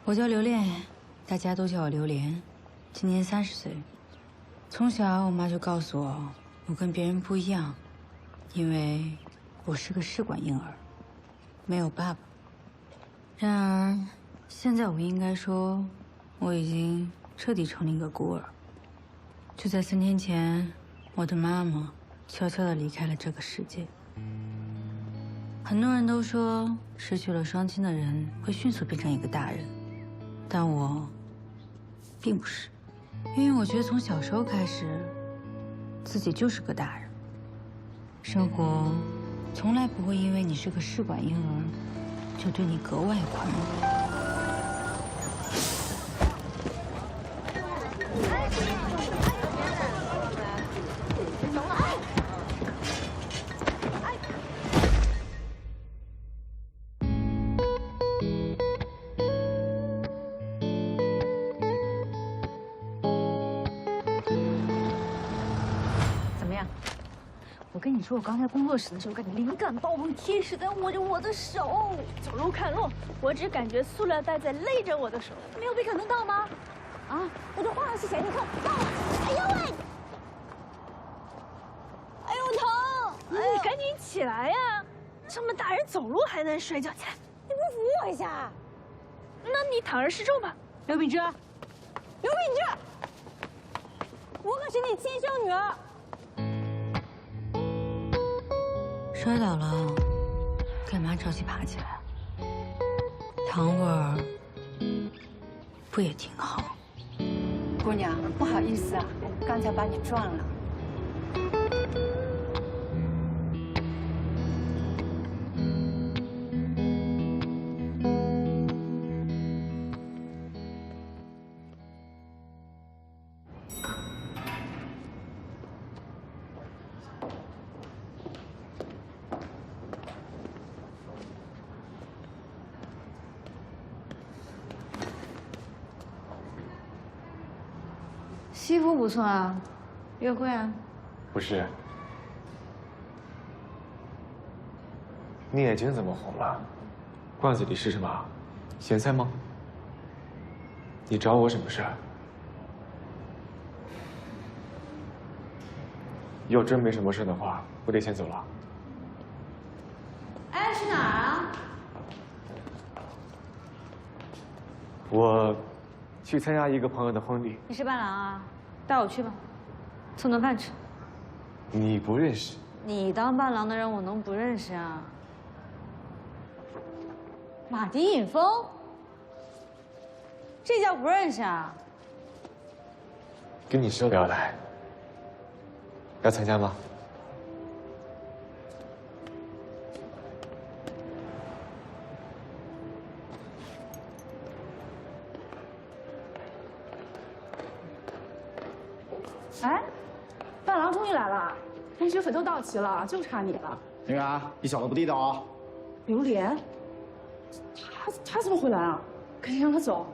我叫刘恋，大家都叫我榴莲，今年30岁。从小我妈就告诉我，我跟别人不一样，因为我是个试管婴儿，没有爸爸。然而，现在我应该说，我已经彻底成了一个孤儿。就在3天前，我的妈妈悄悄地离开了这个世界。很多人都说，失去了双亲的人会迅速变成一个大人，但我并不是，因为我觉得从小时候开始，自己就是个大人。生活从来不会因为你是个试管婴儿，就对你格外宽容。我跟你说，我刚才工作室的时候，感觉灵感暴风，天使在握着我的手。走路看路，我只感觉塑料袋在勒着我的手。没有被感动到吗？啊，我这画的是谁？你看，哎呦喂！哎呦疼！你赶紧起来呀！这么大人走路还能摔跤起来？你不扶我一下？那你躺着示众吧。刘秉之，刘秉之，我可是你亲生女儿。摔倒了，干嘛着急爬起来？躺会儿不也挺好？姑娘，不好意思啊，刚才把你撞了。西服不错啊，约会啊？不是。你眼睛怎么红了？罐子里是什么？咸菜吗？你找我什么事？要真没什么事的话，我得先走了。哎，去哪儿啊？我去参加一个朋友的婚礼。你是伴郎啊？带我去吧，蹭顿饭吃。你不认识？你当伴郎的人，我能不认识啊？马蹄引风，这叫不认识啊？跟你说要来，要参加吗？哎，伴郎终于来了，同学粉都到齐了，就差你了。那个啊，一小子不地道啊！榴莲，他怎么会来啊？赶紧让他走，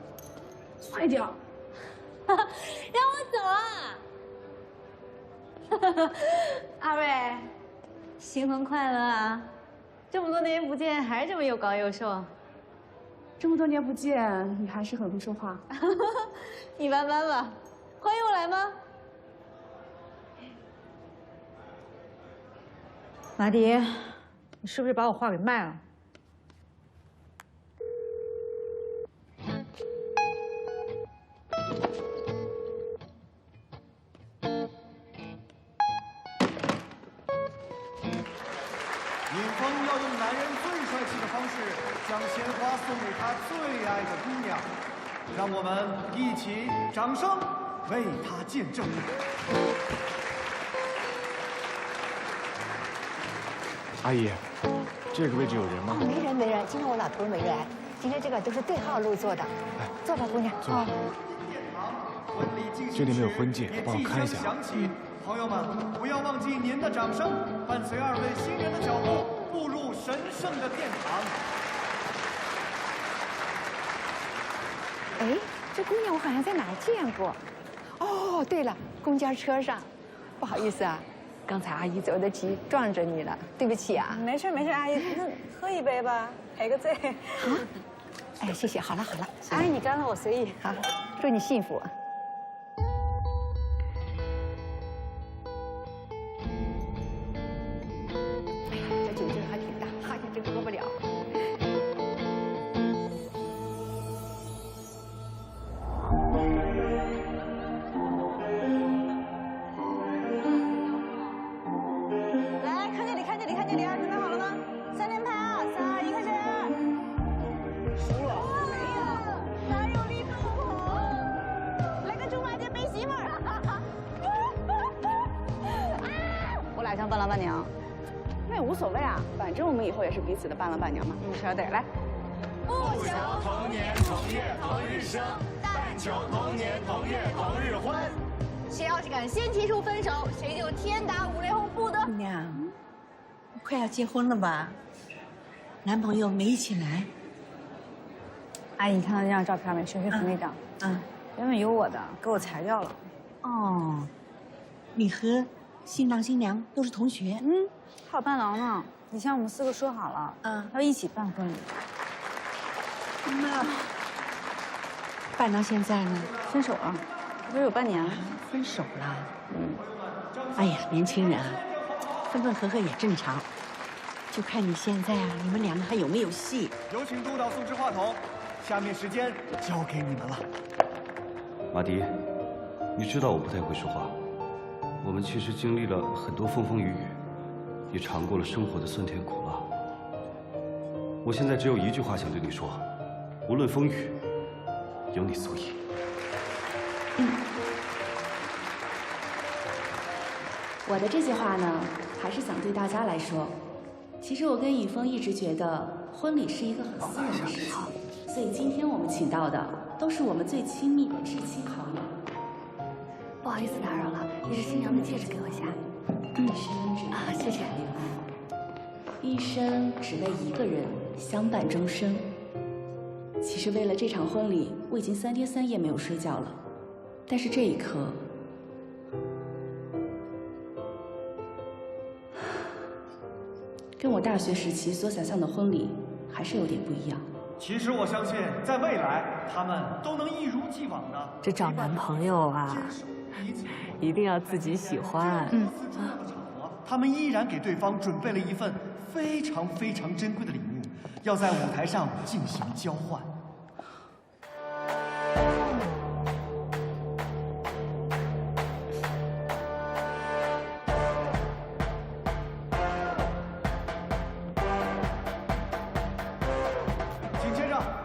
快点！让我走啊！阿瑞，新婚快乐啊！这么多年不见，还是这么又高又瘦。这么多年不见，你还是很会说话。一般般吧。欢迎我来吗？马迪，你是不是把我画给卖了？尹峰要用男人最帅气的方式，将鲜花送给他最爱的姑娘。让我们一起掌声为他见证。阿姨，这个位置有人吗？没人没人，今天我老头没来，今天这个都是对号入座的。来，坐吧，姑娘。坐吧。这里没有婚戒，帮我看一下。朋友们，不要忘记您的掌声，伴随2位新人的脚步，步入神圣的殿堂。哎，这姑娘我好像在哪儿见过。哦，对了，公交车上。不好意思啊，刚才阿姨走得急，撞着你了，对不起啊。没事没事，阿姨，那喝一杯吧，赔个罪。啊？哎，哎，谢谢，好了好了，阿姨你干了我随意，好，祝你幸福。哎呀，这酒劲还挺大，哈，真喝不了。来，看这里，看这里，看这里啊！准备好了吗？3连拍啊！3、2、1，开始！输了？没有，哪有力度好？来个猪八戒背媳妇儿！我俩像伴郎伴娘，那也无所谓啊，反正我们以后也是彼此的伴郎伴娘嘛。小得来。不求同年同月同日生，但求同年同月同日婚。谁要是敢先提出分手，谁就天打五雷轰，不得。姑娘，快要结婚了吧？男朋友没一起来？阿姨，你看到那张照片没？学服那张。原本有我的，给我裁掉了。哦，你和新郎新娘都是同学？还有伴郎呢。以前我们4个说好了，要一起办婚礼。那伴郎现在呢？分手了，不是有半年了。分手了。哎呀，年轻人啊，分分合合也正常，就看你现在啊，你们两个还有没有戏？有请督导送至话筒，下面时间交给你们了。马迪，你知道我不太会说话，我们其实经历了很多风风雨雨，也尝过了生活的酸甜苦辣。我现在只有一句话想对你说，无论风雨，有你足矣。我的这句话呢，还是想对大家来说。其实我跟雨峰一直觉得婚礼是一个很私人的事情，所以今天我们请到的都是我们最亲密的至亲好友。不好意思打扰了，你是新娘的戒指给我一下。一生只为谢谢。一生只为一个人相伴终生。其实为了这场婚礼，我已经3天3夜没有睡觉了，但是这一刻。跟我大学时期所想象的婚礼还是有点不一样。其实我相信，在未来，他们都能一如既往的。这找男朋友啊，一定要自己喜欢。他们依然给对方准备了一份非常非常珍贵的礼物，要在舞台上进行交换。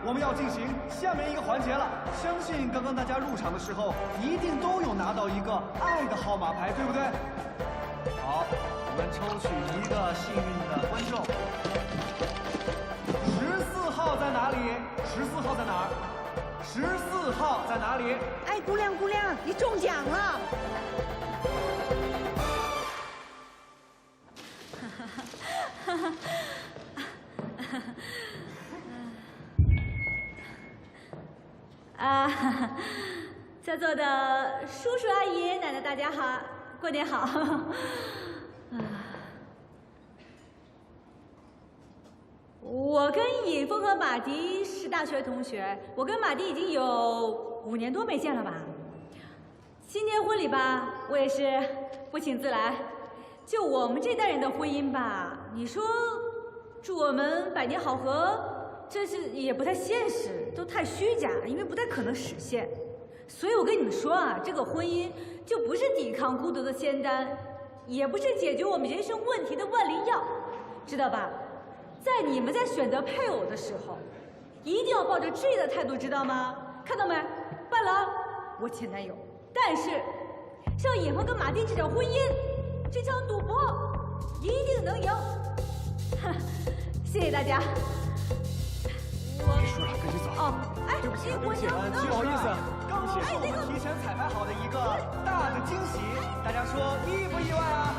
我们要进行下面一个环节了，相信刚刚大家入场的时候，一定都有拿到一个爱的号码牌，对不对？好，我们抽取一个幸运的观众。14号在哪里？14号在哪儿？14号在哪里？哎，姑娘，你中奖了！在座的叔叔阿姨、爷爷奶奶，大家好，过年好。我跟尹峰和马迪是大学同学，我跟马迪已经有5年多没见了吧。今天婚礼吧，我也是不请自来。就我们这代人的婚姻吧，你说祝我们百年好合，这是也不太现实，都太虚假，因为不太可能实现。所以我跟你们说啊，这个婚姻就不是抵抗孤独的仙丹，也不是解决我们人生问题的万灵药，知道吧？在你们在选择配偶的时候，一定要抱着质疑的态度，知道吗？看到没？伴郎，我前男友。但是，像尹峰跟马丁这场婚姻，这场赌博，一定能赢。谢谢大家。别说了，赶紧走。哦，哎，对不起，不好意思。刚刚是我们提前彩排好的一个大的惊喜，大家说意不意外啊？